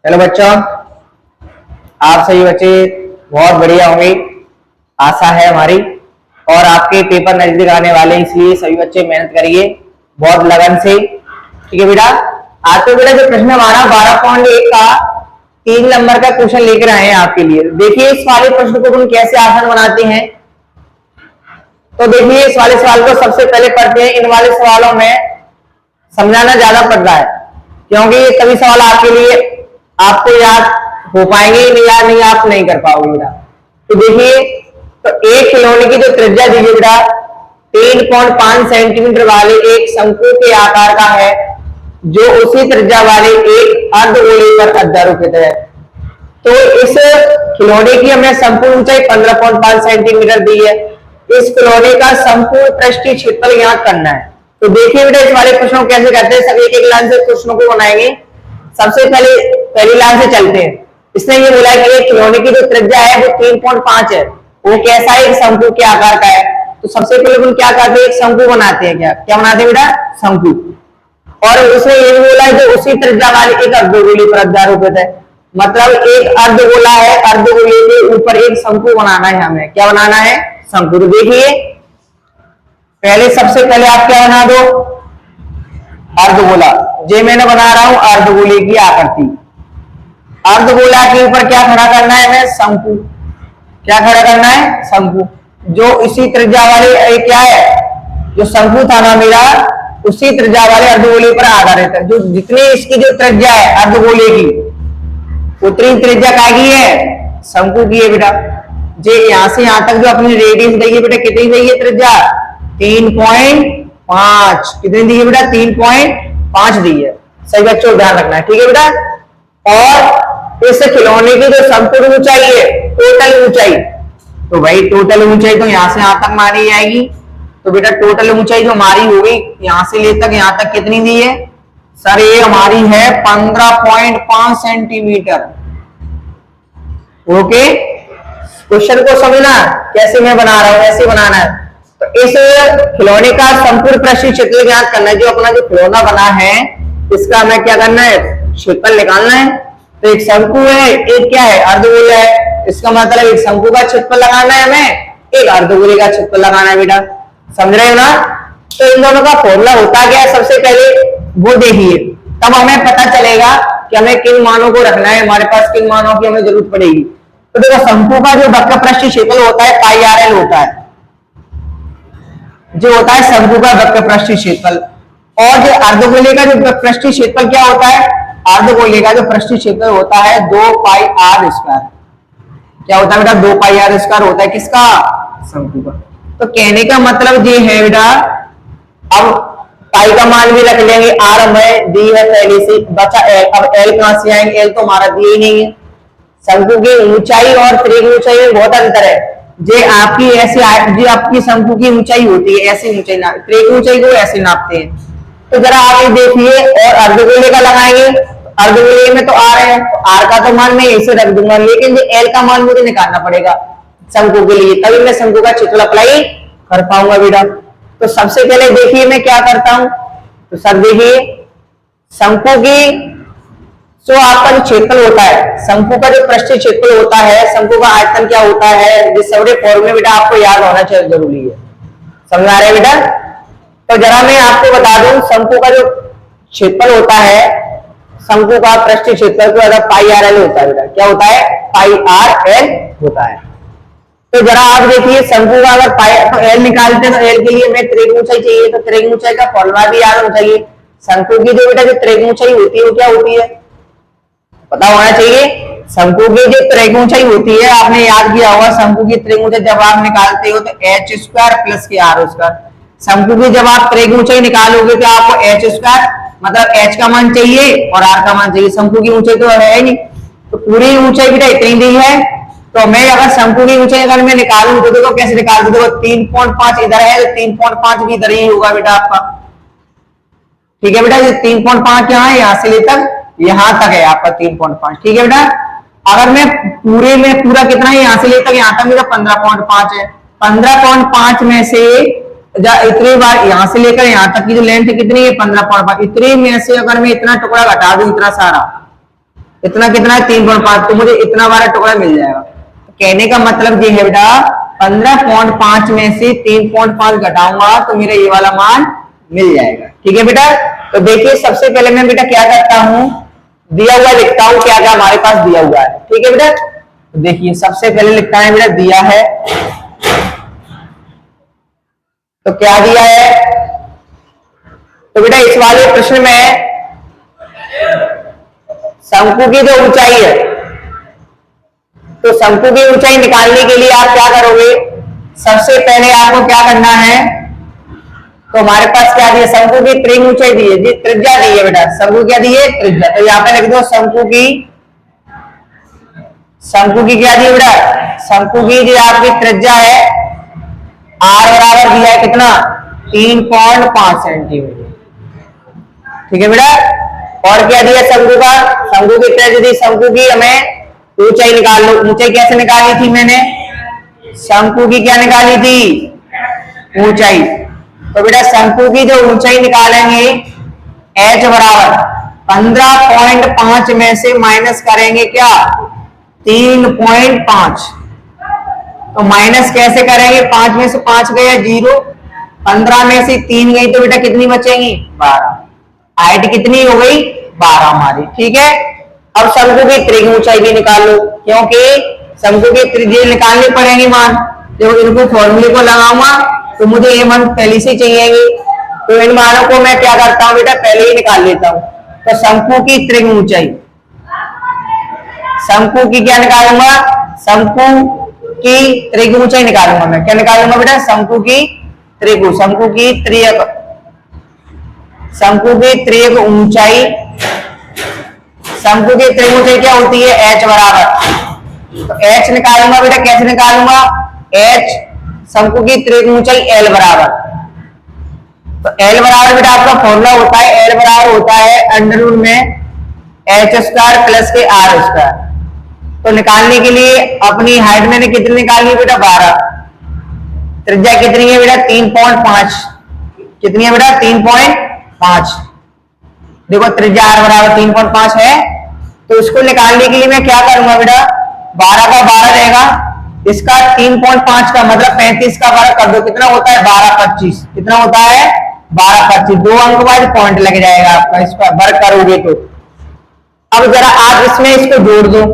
Hello बच्चों, आप सभी बच्चे बहुत बढ़िया होंगे, आशा है हमारी। और आपके पेपर नजदीक आने वाले, इसलिए सभी बच्चे मेहनत करिए बहुत लगन से। ठीक है बेटा। आज तो बेटा जो प्रश्न हमारा 12.1 का 3 नंबर का क्वेश्चन लेकर आए हैं आपके लिए। देखिए इस वाले प्रश्न को हम कैसे आसान बनाते हैं। तो देखिए इस वाले सवाल को सबसे पहले पढ़ते हैं। इन वाले सवालों में समझाना ज्यादा पड़ रहा है, क्योंकि ये सभी सवाल आपके लिए आपको याद हो पाएंगे नहीं, याद नहीं आप नहीं कर पाओगे बेटा। तो देखिए, तो एक खिलौने की जो त्रिज्या दी गई बेटा 3.5 सेंटीमीटर वाले एक शंकु के आकार का है, जो उसी त्रिज्या वाले एक अर्धगोले पर अध्यारोपित है। तो इस खिलौने की हमें संपूर्ण ऊंचाई 15.5 सेंटीमीटर दी है। इस खिलौने का संपूर्ण पृष्ठीय क्षेत्रफल ज्ञात करना है। तो देखिए बेटा इस वाले प्रश्नों को कैसे करते हैं, सब एक एक लाइन से प्रश्नों को बनाएंगे। सबसे पहले पहली लाइन से चलते हैं। इसने ये बोला कि एक खिलौने की जो त्रिज्या है वो 3.5 है, वो कैसा है, एक शंकु के आकार का है। तो सबसे पहले हम क्या करते हैं, एक शंकु बनाते हैं। क्या क्या बनाते हैं बेटा, शंकु। और उसने ये भी बोला है जो उसी त्रिज्या वाले एक अर्धगोले पर अध्यारोपित है, मतलब एक अर्धगोला है, अर्धगोले के ऊपर एक शंकु बनाना है हमें। क्या बनाना है, शंकु। तो देखिए पहले सबसे पहले आप क्या बना दो, अर्धगोला। जे मैंने बना रहा हूं अर्धगोले की आकृति। अर्धगोला के ऊपर क्या खड़ा करना है हमें, शंकु। क्या खड़ा करना है, शंकु। जो इसी त्रिज्या वाले क्या है, जो शंकु था ना मेरा, उसी त्रिज्या वाले अर्धगोले पर आधारित है। जो जितनी इसकी जो त्रिज्या है अर्धगोले की, उतनी त्रिज्या क्या की है, शंकु की है बेटा। जे यहां से यहां तक जो अपनी रेडियस दी है बेटा, कितनी दी है त्रिज्या, 3.5। कितनी दी है बेटा, 3.5 दी है। सही बच्चों ध्यान रखना है, ठीक है बेटा। और इस खिलौने की जो संपूर्ण ऊंचाई है, टोटल ऊंचाई, तो भाई टोटल ऊंचाई तो यहां से यहां तक मानी जाएगी। तो बेटा टोटल ऊंचाई जो हमारी होगी यहां से ले तक यहां तक कितनी दी है सर, ये हमारी है 15.5 सेंटीमीटर। ओके, क्वेश्चन को समझना कैसे मैं बना रहा हूं, ऐसे बनाना है। तो इस खिलौने का संपूर्ण पृष्ठीय क्षेत्रफल ज्ञात करना है। जो अपना जो खिलौना बना है इसका हमें क्या करना है, क्षेत्रफल निकालना है। तो एक शंकु है, एक क्या है, अर्धगोला है। इसका मतलब एक शंकु का क्षेत्रफल लगाना है हमें, एक अर्धगोले का क्षेत्रफल लगाना है बेटा। समझ रहे हो ना। तो इन दोनों का फॉर्मूला होता क्या है, सबसे पहले वो देखिए, तब हमें पता चलेगा कि हमें किन मानों को रखना है, हमारे पास किन मानों की हमें जरूरत पड़ेगी। तो देखो शंकु का जो वक्र पृष्ठीय क्षेत्रफल होता है पाई आर एल होता है, जो होता है शंकु का वक्र पृष्ठीय क्षेत्रफल। और जो अर्धगोले का जो पृष्ठीय क्षेत्रफल क्या होता है, अर्धगोले का जो पृष्ठीय क्षेत्रफल होता है 2 पाई आर स्क्वायर। क्या होता है बेटा, 2 पाई आर स्क्वायर होता है किसका, शंकु का। तो कहने का मतलब ये है बेटा, अब पाई का मान भी रख लेंगे, आर हमें दी है पहले से, बचा एल। अब एल कहां से आएंगे, एल तो हमारा दिया ही नहीं है। शंकु की ऊंचाई और त्रिज्या की ऊंचाई में बहुत अंतर है। जे आपकी ऐसे जो आपकी शंकु की ऊंचाई होती है ऐसी ऊंचाई ना, त्रिज्या की ऊंचाई को ऐसे नापते हैं। तो जरा आप ये देखिए, और अर्धगोले का लगाएंगे, अर्धगोले में तो आर है, तो आर का तो मान मैं इसे रख दूंगा, लेकिन जो एल का मान मुझे निकालना पड़ेगा शंकु के लिए, तभी मैं शंकु का क्षेत्रफल अप्लाई कर पाऊंगा बेटा। तो सबसे पहले देखिए मैं क्या करता हूं। तो सर देखिए शंकु की जो आपका जो क्षेत्रफल होता है, शंकु का जो पृष्ठीय क्षेत्रफल होता है, शंकु का आयतन क्या होता है, जिस सारे फॉर्मूले बेटा आपको याद होना चाहिए, जरूरी है। समझ आ रहा है बेटा। तो जरा मैं आपको बता दूं, शंकु का जो क्षेत्रफल होता है, शंकु का पृष्ठीय क्षेत्रफल तो पाई आर एल होता है बेटा। क्या होता है, पाई आर एल होता है। तो जरा आप देखिए शंकु का अगर पाई तो एल निकालते हैं, तो एल के लिए मैं त्रिज्या ऊंचाई चाहिए, तो त्रिज्या ऊंचाई का फॉर्मूला भी याद होना चाहिए। शंकु की जो बेटा जो त्रिज्या ऊंचाई होती है वो क्या होती है, पता होना चाहिए। शंकु की जो त्रिज्या ऊंचाई होती है, आपने याद किया होगा, शंकु की त्रिज्या ऊंचाई जब आप निकालते हो तो एच स्क्वायर प्लस के आर स्क्वायर। शंकु की जब आप त्रिज्या ऊंचाई निकालोगे तो आपको एच स्क्वायर मतलब एच का मान चाहिए और आर का मान चाहिए। शंकु की ऊंचाई तो है ही नहीं, तो पूरी ऊंचाई बेटा इतनी दी है। तो मैं अगर शंकु की ऊंचाई अगर मैं निकालूं तो देखो कैसे निकालते, देखो 3.5 इधर है, तो 3.5 भी इधर ही होगा बेटा आपका। ठीक है बेटा, ये 3.5 यहाँ है, यहाँ से लेकर यहां तक है आपका 3.5। ठीक है बेटा। अगर मैं पूरे में पूरा कितना है, यहाँ से लेकर यहाँ तक मेरा 15.5 है। 15.5 में से इतनी बार यहां से लेकर यहां तक की जो लेंथ कितनी है, 15.5। इतने में से अगर मैं इतना टुकड़ा घटा दूं, इतना सारा, इतना कितना है 3.5, तो मुझे इतना वाला टुकड़ा मिल जाएगा। तो कहने का मतलब ये है बेटा 15.5 में से 3.5 घटाऊंगा तो मेरा ये वाला मान मिल जाएगा। ठीक है बेटा, तो देखिए सबसे पहले मैं बेटा क्या करता हूं, दिया हुआ लिखता हूं, क्या क्या हमारे पास दिया हुआ है। ठीक है बेटा, तो देखिए सबसे पहले लिखता है बेटा दिया है, तो क्या दिया है, तो बेटा इस वाले प्रश्न में शंकु की जो ऊंचाई है, तो शंकु की ऊंचाई निकालने के लिए आप क्या करोगे, सबसे पहले आपको क्या करना है, तो हमारे पास क्या दिया, शंकु की त्रिज्या ऊंचाई दी है जी, त्रिज्या दी है बेटा, शंकु क्या दी है, त्रिज्या। तो यहाँ पे लिख दो शंकु की क्या दी है बेटा, शंकु की जो आपकी त्रिज्या है आर बराबर दिया है कितना, 3.5 सेंटीमीटर। ठीक है बेटा, और क्या दिया शंकु का, शंकु की त्रिज्या दी, शंकु की हमें ऊंचाई निकाल लो। ऊंचाई कैसे निकाली थी मैंने, शंकु की क्या निकाली थी, ऊंचाई। तो बेटा शंकु की जो ऊंचाई निकालेंगे h बराबर 15.5 में से माइनस करेंगे क्या, 3.5। तो माइनस कैसे करेंगे, 5 में से 5 गया 0, 15 में से 3 गई तो बेटा कितनी बचेंगी, 12। हाइट कितनी हो गई, 12 हमारी। ठीक है, अब शंकु की त्रिज्या ऊंचाई भी निकाल लो, क्योंकि शंकु की त्रिज्या निकालनी पड़ेगी मान। तो इनको फॉर्मूले को लगाऊंगा तो मुझे ये मान पहले से चाहिए, तो इन मानों को मैं क्या करता हूं बेटा, पहले ही निकाल लेता हूं। तो शंकु की त्रिज्या ऊंचाई, शंकु की क्या निकालूंगा, शंकु की त्रिज्या ऊंचाई निकालूंगा मैं, क्या निकालूंगा बेटा, शंकु की त्रिज्या, शंकु की त्रिज्या, शंकु की त्रिज्या ऊंचाई, शंकु की त्रिज्या ऊंचाई क्या होती है, h बराबर, तो h निकालूंगा बेटा, कैसे निकालूंगा, h शंकु की त्रिज्या ऊंचाई l बराबर। तो l बराबर बेटा आपका फॉर्मूला होता है, l बराबर होता है अंडर रूट में h स्क्वायर प्लस के r स्क्वायर। तो निकालने के लिए अपनी हाइट मैंने कितनी निकाली बेटा, 12, त्रिज्या कितनी है बेटा, 3.5, कितनी है बेटा, 3.5। देखो त्रिज्या r बराबर 3.5 है, तो इसको निकालने के लिए मैं क्या करूंगा बेटा, 12 का 12 रहेगा, इसका 3.5 का मतलब 35 का वर्ग कर दो, कितना होता है 12/25, कितना होता है 12/25, 2 अंक बाद पॉइंट लग जाएगा आपका, इसका वर्ग करोगे तो। अब जरा आप इसमें इसको जोड़ दो,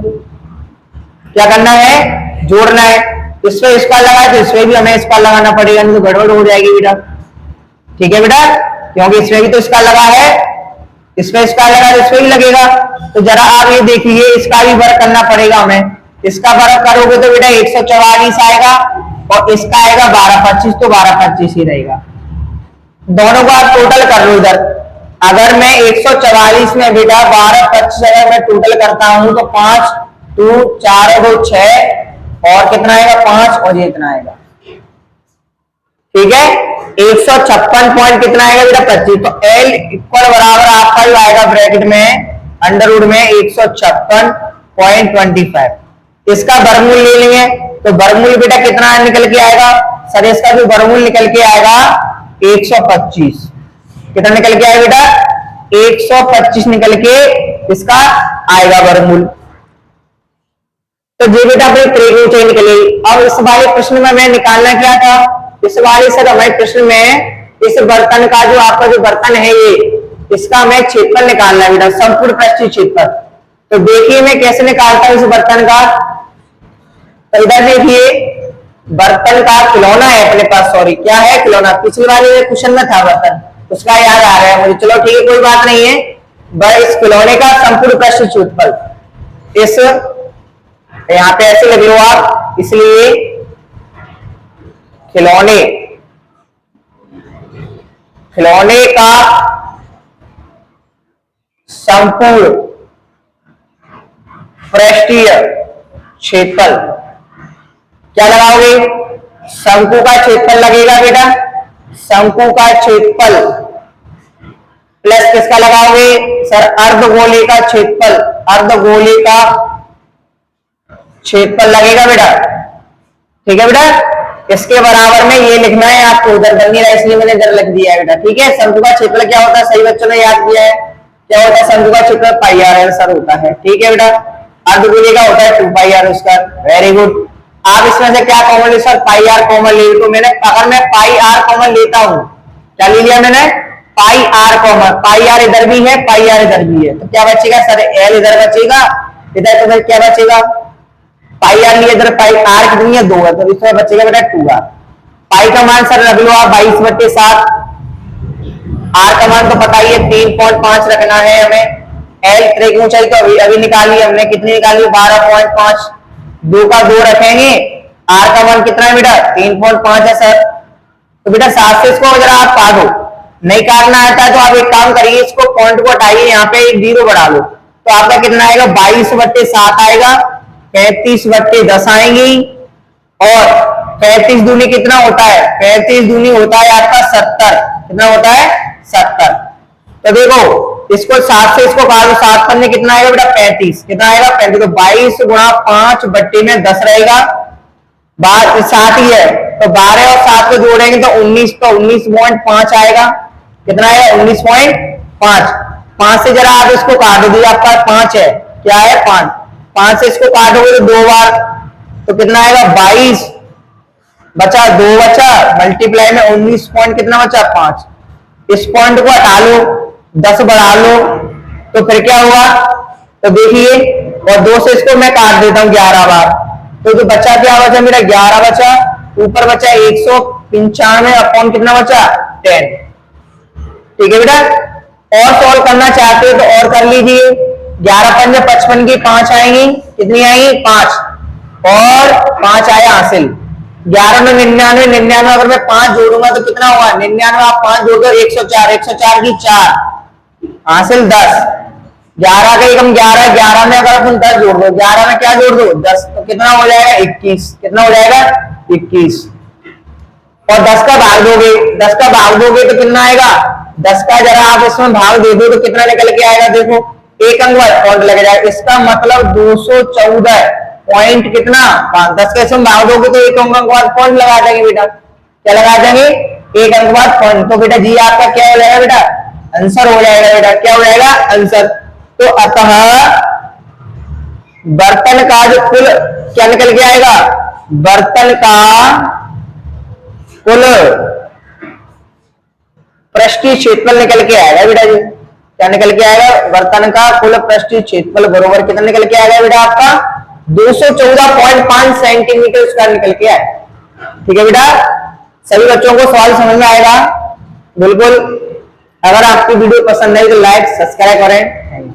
क्या करना है, जोड़ना है, इसमें इसका लगा तो इसमें भी हमें इसका लगाना पड़ेगा, नहीं तो गड़बड़ हो जाएगी बेटा। ठीक है बेटा, क्योंकि इसमें भी तो इसका लगा है, इसमें इसका लगा तो इसमें भी लगेगा। तो जरा आप ये देखिए, इसका भी वर्ग करना पड़ेगा हमें, इसका वर्ग करोगे तो बेटा 144 आएगा, और इसका आएगा 12/25, तो 12/25 ही रहेगा। दोनों को आप टोटल कर लो इधर, अगर मैं 144 में बेटा 12/25 अगर मैं टोटल करता हूं तो 5 2 4 2 6 और कितना आएगा 5, और ये इतना आएगा। ठीक है, 156 पॉइंट कितना आएगा बेटा 25। तो L इक्वल बराबर आपका जो आएगा ब्रैकेट में अंडर रूट में 156.25, इसका वर्गमूल ले लेंगे तो वर्गमूल बेटा कितना निकल के आएगा सर, इसका जो वर्गमूल निकल के आएगा 125, कितना निकल के आएगा बेटा 125 निकल के इसका आएगा वर्गमूल। तो ये बेटा अपनी त्रिज्या ऊंचाई निकलेगी। अब इस वाले प्रश्न में मैं निकालना क्या था, इस वाले सर हमारे प्रश्न में इस बर्तन का जो आपका जो बर्तन है ये, इसका हमें क्षेत्रफल निकालना है बेटा, संपूर्ण पृष्ठीय क्षेत्रफल। तो देखिए मैं कैसे निकालता हूं इस बर्तन का। तो इधर देखिए बर्तन का खिलौना है अपने पास, सॉरी क्या है खिलौना, पिछले वाले क्वेश्चन में था बर्तन, उसका याद आ रहा है मुझे, चलो ठीक है कोई बात नहीं है। इस खिलौने का संपूर्ण पृष्ठीय क्षेत्रफल, इस यहाँ पे ऐसे लग लो आप, इसलिए खिलौने का संपूर्ण पृष्ठीय क्षेत्रफल क्या लगाओगे, शंकु का क्षेत्रफल लगेगा बेटा, शंकु का क्षेत्रफल प्लस किसका लगाओगे सर, अर्धगोले का क्षेत्रफल, अर्धगोले का क्षेत्रफल लगेगा बेटा। ठीक है बेटा, इसके बराबर में ये लिखना है आपको, उधर बन नहीं रहा इसलिए मैंने इधर लिख दिया है बेटा। ठीक है, शंकु का क्षेत्रफल क्या होता है, सही बच्चों ने याद किया है, क्या होता है, शंकु का क्षेत्रफल पाई आर आंसर होता है। ठीक है बेटा, अर्धगोले का होता है 2 पाई आर स्क्वायर। Very good. आप इसमें से क्या कॉमन ले सर, पाई आर कॉमन ले, तो मैंने अगर मैं पाई आर कॉमन लेता हूं, क्या ले लिया मैंने, पाई आर कॉमन, पाई आर इधर भी है, पाई आर इधर भी है, तो क्या बचेगा सर, एल इधर बचेगा, इधर तो फिर क्या बचेगा, पाई आर लिए इधर, पाई आर कितनी है 2 है, तो इसमें बचेगा बेटा 2 आर। पाई का मान सर रख लो आप 22/7, आर का मान तो पता ही है 3.5 रखना है हमें। एल ट्रे की ऊंचाई तो अभी निकाली हमने, कितनी निकाली 12.5, 2 का 2 रखेंगे, आर का मान कितना है बेटा 3.5 है सर। तो बेटा 7 से इसको अगर आप काटो, नहीं काटना आता है तो आप एक काम करिए, इसको पॉइंट को हटाइए, यहाँ पे एक 0 बढ़ा लो, तो आपका कितना आएगा 22/7 आएगा, 35/10 आएंगी, और 35 दूनी कितना होता है, 35 दूनी होता है आपका 70, कितना होता है 70। तो देखो इसको 7 से इसको काटो, 7 पन्ने कितना आएगा बेटा 35, कितना आएगा 35, तो 22 गुणा 5/10 रहेगा, बात 7 ही है, तो 12 और 7 को जोड़ेंगे तो 19, तो 19.5 आएगा, कितना आएगा 19.5। 5 से जरा आप इसको काट दीजिए, आपका 5 है, क्या है 5, 5 से इसको काटोगे तो 2 बार, तो कितना आएगा 22 बचा 2 बचा, मल्टीप्लाई में 19 पॉइंट कितना बचा 5, इस पॉइंट को हटा लो, 10 बढ़ा लो, तो फिर क्या हुआ, तो देखिए, और 2 से इसको मैं काट देता हूं 11 बार, तो जो बचा क्या बचा मेरा 11 बचा, ऊपर बचा 195 अपॉन कितना बचा 10। ठीक है बेटा, और सॉल्व करना चाहते हो तो और कर लीजिए, 11 × 55 की 5 आएंगी, कितनी आएंगी 5, और 5 आया हासिल, 11 में 99, 99 अगर मैं 5 जोड़ूंगा तो कितना होगा 99, आप 5 जोड़ दो 104, 104 की 4 हासिल 10, 11 का एकम 11, 11 में अगर अपन 10 जोड़ दो, 11 में क्या जोड़ दो 10, तो कितना हो जाएगा 21, कितना हो जाएगा 21, और 10 का भाग दोगे, 10 का भाग दोगे तो कितना आएगा, 10 का जरा आप इसमें भाग दे दो तो कितना निकल के आएगा, देखो एक अंक पॉइंट लग जाएगा, इसका मतलब 214 पॉइंट कितना 10 का इसमें भाग दोगे तो एक अंक बाद पॉइंट लगा देंगे बेटा, क्या लगा देंगे एक अंक बाद पॉइंट, तो बेटा जी आपका क्या हो जाएगा बेटा आंसर हो जाएगा बेटा, क्या हो जाएगा आंसर। तो अतः बर्तन का जो कुल क्या निकल के आएगा, बर्तन का कुल पृष्ठीय क्षेत्रफल निकल के आएगा बेटा जी, क्या निकल के आएगा, बर्तन का कुल पृष्ठीय क्षेत्रफल बरोबर कितना निकल के आएगा बेटा आपका 214.5 सेंटीमीटर स्क्वायर निकल के आएगा। ठीक है बेटा, सभी बच्चों को सवाल समझ में आएगा बिल्कुल। अगर आपकी वीडियो पसंद आई तो लाइक सब्सक्राइब करें। Thank you.